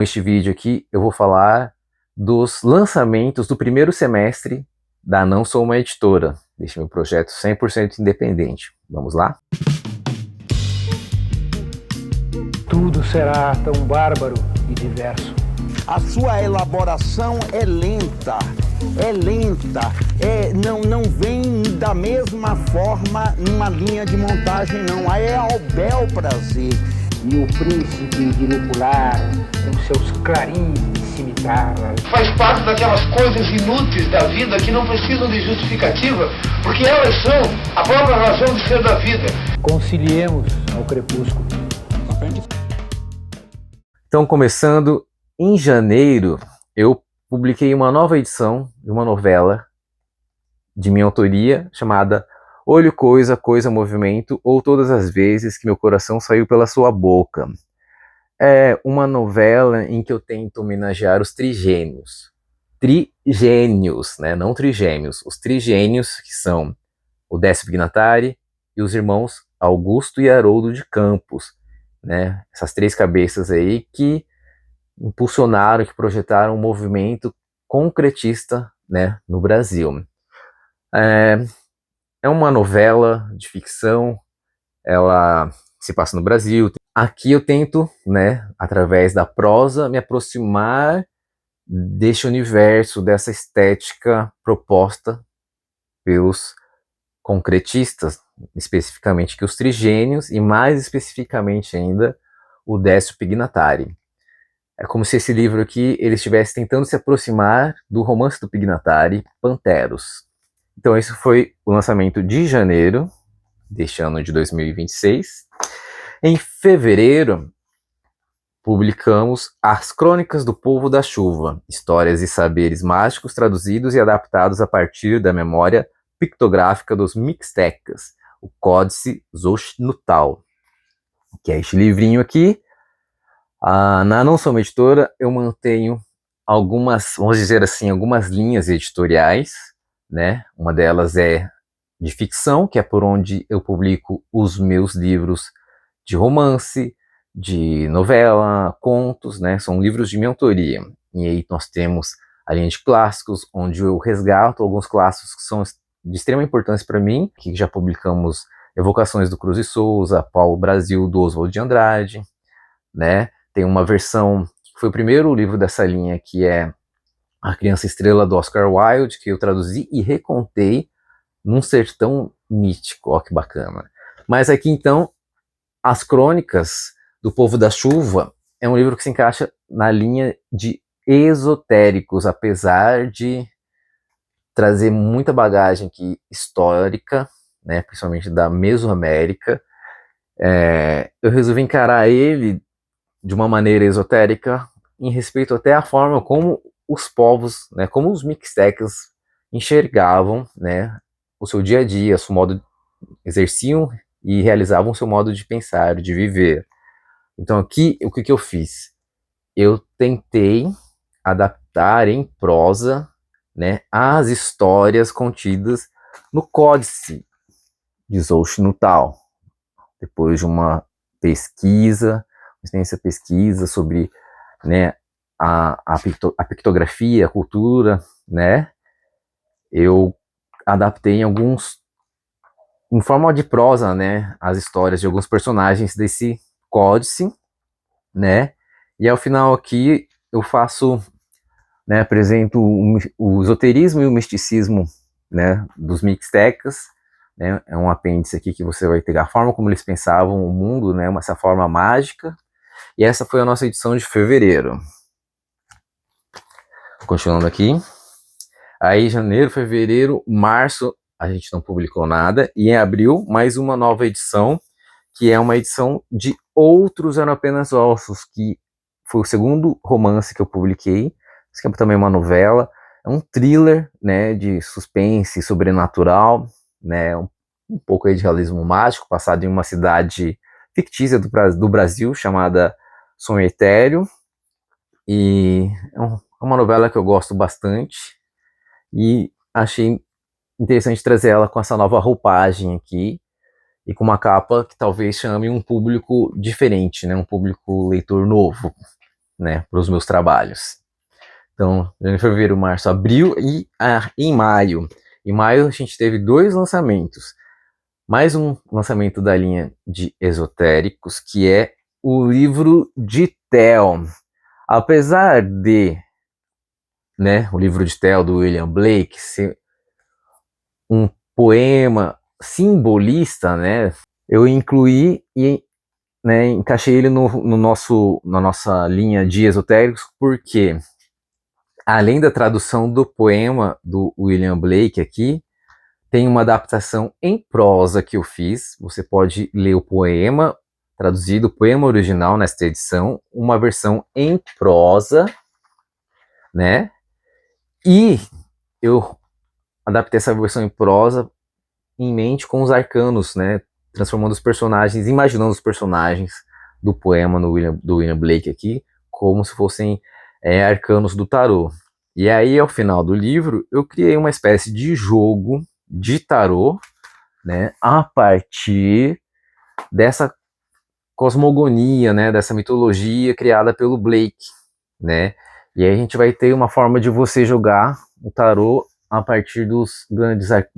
Neste vídeo aqui eu vou falar dos lançamentos do primeiro semestre da Não Sou Uma Editora, deste meu projeto 100% independente. Vamos lá? Tudo será tão bárbaro e diverso. A sua elaboração é lenta, não vem da mesma forma numa linha de montagem, não. Aí é ao bel prazer. E o príncipe de Nupular, com seus clarins de cimitarra, faz parte daquelas coisas inúteis da vida que não precisam de justificativa, porque elas são a própria razão de ser da vida. conciliemos ao crepúsculo. Então, começando em janeiro, eu publiquei uma nova edição de uma novela de minha autoria chamada Olho, Coisa, Coisa, Movimento, ou Todas as Vezes que Meu Coração Saiu pela Sua Boca. É uma novela em que eu tento homenagear os trigênios. Trigênios, né? Não trigêmeos. Os trigênios, que são o Décio Pignatari e os irmãos Augusto e Haroldo de Campos, né? Essas três cabeças aí que impulsionaram, que projetaram um movimento concretista, né, no Brasil. É uma novela de ficção, ela se passa no Brasil. Aqui eu tento, né, através da prosa, me aproximar deste universo, dessa estética proposta pelos concretistas, especificamente que os trigênios, e mais especificamente ainda o Décio Pignatari. É como se esse livro aqui ele estivesse tentando se aproximar do romance do Pignatari, Panteros. Então esse foi o lançamento de janeiro deste ano de 2026. Em fevereiro, publicamos As Crônicas do Povo da Chuva, histórias e saberes mágicos traduzidos e adaptados a partir da memória pictográfica dos Mixtecas, o Códice Xochitl, que é este livrinho aqui. Na Não Sou Uma Editora, eu mantenho algumas, vamos dizer assim, algumas linhas editoriais, né? Uma delas é de ficção, que é por onde eu publico os meus livros de romance, de novela, contos, né? São livros de minha autoria. E aí nós temos a linha de clássicos, onde eu resgato alguns clássicos que são de extrema importância para mim, que já publicamos Evocações do Cruz e Souza, Paulo Brasil, do Oswald de Andrade, né? Tem uma versão, que foi o primeiro livro dessa linha, que é A Criança Estrela, do Oscar Wilde, que eu traduzi e recontei num sertão mítico. Ó, que bacana. Mas aqui, então, As Crônicas do Povo da Chuva é um livro que se encaixa na linha de esotéricos, apesar de trazer muita bagagem aqui histórica, né, principalmente da Mesoamérica. Eu resolvi encarar ele de uma maneira esotérica, em respeito até à forma como os povos, né, como os Mixtecas enxergavam, né, o seu dia a dia, o seu modo, exerciam e realizavam o seu modo de pensar, de viver. Então aqui, o que eu fiz? Eu tentei adaptar em prosa, né, as histórias contidas no Códice de Xochitl, depois de uma pesquisa, extensa pesquisa sobre, né, a pictografia, a cultura, né, eu adaptei em forma de prosa, né, as histórias de alguns personagens desse códice, né, e ao final aqui eu faço, né, apresento o esoterismo e o misticismo, né, dos Mixtecas, né, é um apêndice aqui que você vai ter a forma como eles pensavam o mundo, né, essa forma mágica. E essa foi a nossa edição de fevereiro. Continuando aqui. Aí, janeiro, fevereiro, março, a gente não publicou nada. E em abril, mais uma nova edição, que é uma edição de Outros Eram Apenas Ossos, que foi o segundo romance que eu publiquei. Isso aqui é também uma novela. É um thriller, né, de suspense sobrenatural, né, um pouco aí de realismo mágico, passado em uma cidade fictícia do Brasil, chamada Sonho Etéreo, e é uma novela que eu gosto bastante e achei interessante trazer ela com essa nova roupagem aqui e com uma capa que talvez chame um público diferente, né? Um público leitor novo. né, para os meus trabalhos. Então, janeiro, fevereiro, março, abril e em maio. Em maio a gente teve 2 lançamentos. Mais um lançamento da linha de esotéricos, que é o livro de Tell. Apesar de, né, o livro de Tell do William Blake ser um poema simbolista, né, eu incluí e, né, encaixei ele na nossa linha de esotéricos, porque além da tradução do poema do William Blake aqui, tem uma adaptação em prosa que eu fiz. Você pode ler o poema traduzido, o poema original nesta edição, uma versão em prosa, né? E eu adaptei essa versão em prosa em mente com os arcanos, né? Transformando os personagens, imaginando os personagens do poema do William Blake aqui, como se fossem arcanos do tarô. E aí, ao final do livro, eu criei uma espécie de jogo de tarô, né, a partir dessa cosmogonia, né, dessa mitologia criada pelo Blake, né? E aí a gente vai ter uma forma de você jogar o tarô a partir dos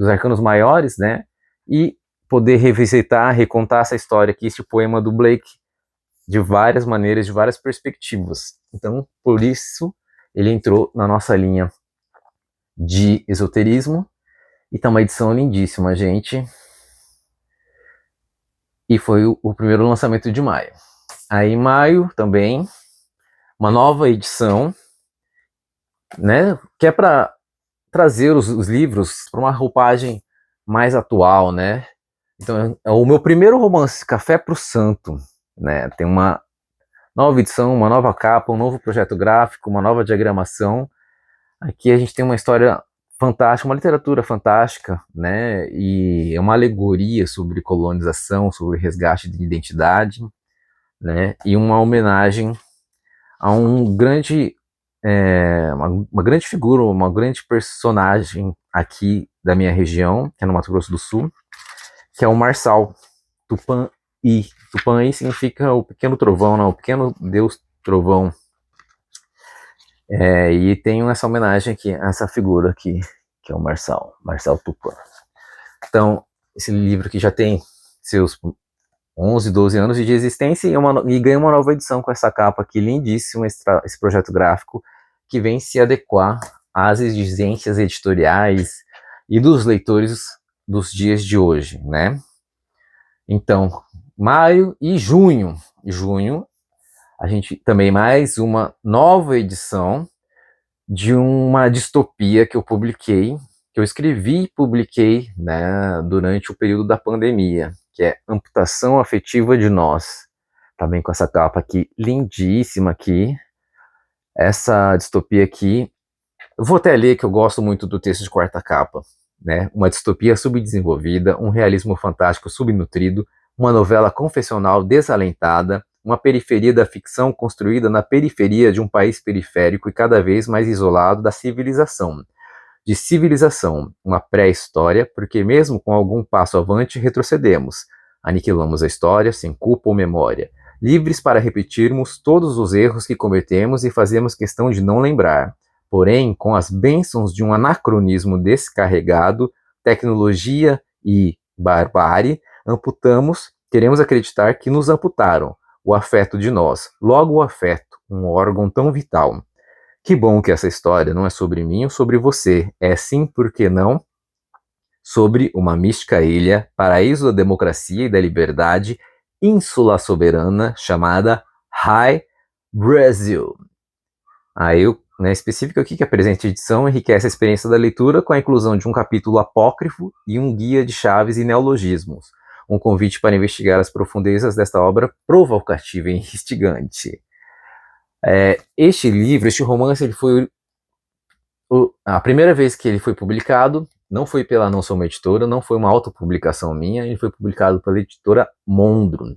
arcanos maiores, né? E poder revisitar, recontar essa história aqui, este poema do Blake, de várias maneiras, de várias perspectivas. Então, por isso, ele entrou na nossa linha de esoterismo. E tá uma edição lindíssima, gente. E foi o primeiro lançamento de maio. Aí em maio também, uma nova edição, né? Que é para trazer os livros para uma roupagem mais atual, né? Então, é o meu primeiro romance, Café pro Santo, né? Tem uma nova edição, uma nova capa, um novo projeto gráfico, uma nova diagramação. Aqui a gente tem uma história fantástica, uma literatura fantástica, né? E é uma alegoria sobre colonização, sobre resgate de identidade, né? E uma homenagem a um grande, uma grande figura, uma grande personagem aqui da minha região, que é no Mato Grosso do Sul, que é o Marçal Tupã-I. Tupã-I significa o pequeno trovão, não, o pequeno deus trovão. E tem essa homenagem aqui, a essa figura aqui, que é o Marçal Tupã. Então, esse livro aqui já tem seus 11, 12 anos de existência e ganha uma nova edição com essa capa aqui, lindíssima, esse projeto gráfico, que vem se adequar às exigências editoriais e dos leitores dos dias de hoje, né? Então, maio e junho. A gente também mais uma nova edição de uma distopia que eu publiquei, que eu escrevi e publiquei, né, durante o período da pandemia, que é Amputação Afetiva de Nós. Também com essa capa aqui, lindíssima aqui. Essa distopia aqui, eu vou até ler que eu gosto muito do texto de quarta capa, né? Uma distopia subdesenvolvida, um realismo fantástico subnutrido, uma novela confessional desalentada, uma periferia da ficção construída na periferia de um país periférico e cada vez mais isolado da civilização. De civilização, uma pré-história, porque mesmo com algum passo avante retrocedemos. Aniquilamos a história sem culpa ou memória, livres para repetirmos todos os erros que cometemos e fazemos questão de não lembrar. Porém, com as bênçãos de um anacronismo descarregado, tecnologia e barbárie, queremos acreditar que nos amputaram o afeto de nós, logo o afeto, um órgão tão vital. Que bom que essa história não é sobre mim ou sobre você, é sim, por que não, sobre uma mística ilha, paraíso da democracia e da liberdade, ínsula soberana chamada High Brazil. Aí específico aqui que a presente edição enriquece a experiência da leitura com a inclusão de um capítulo apócrifo e um guia de chaves e neologismos. Um convite para investigar as profundezas desta obra provocativa e instigante. Este livro, este romance, ele foi a primeira vez que ele foi publicado, não foi pela Não Sou Uma Editora, não foi uma autopublicação minha, ele foi publicado pela editora Mondro.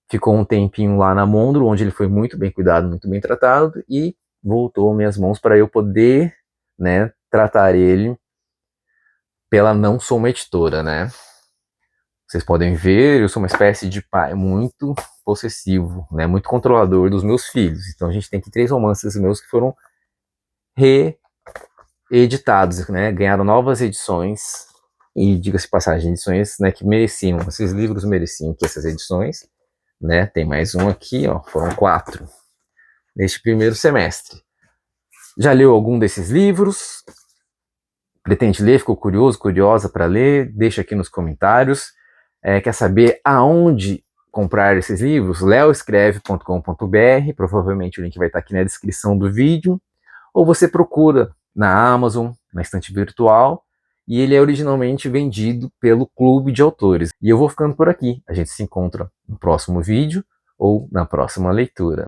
Ficou um tempinho lá na Mondro, onde ele foi muito bem cuidado, muito bem tratado, e voltou às minhas mãos para eu poder, né, tratar ele pela Não Sou Uma Editora, né? Vocês podem ver, eu sou uma espécie de pai muito possessivo, né, muito controlador dos meus filhos. Então a gente tem aqui 3 romances meus que foram reeditados, né, ganharam novas edições, e diga-se passagem, edições, né, que mereciam, esses livros mereciam que essas edições, né, tem mais um aqui, ó, foram 4 neste primeiro semestre. Já leu algum desses livros? Pretende ler? Ficou curioso, curiosa para ler? Deixa aqui nos comentários. Quer saber aonde comprar esses livros? leoescreve.com.br, provavelmente o link vai estar aqui na descrição do vídeo, ou você procura na Amazon, na estante virtual, e ele é originalmente vendido pelo Clube de Autores. E eu vou ficando por aqui. A gente se encontra no próximo vídeo ou na próxima leitura.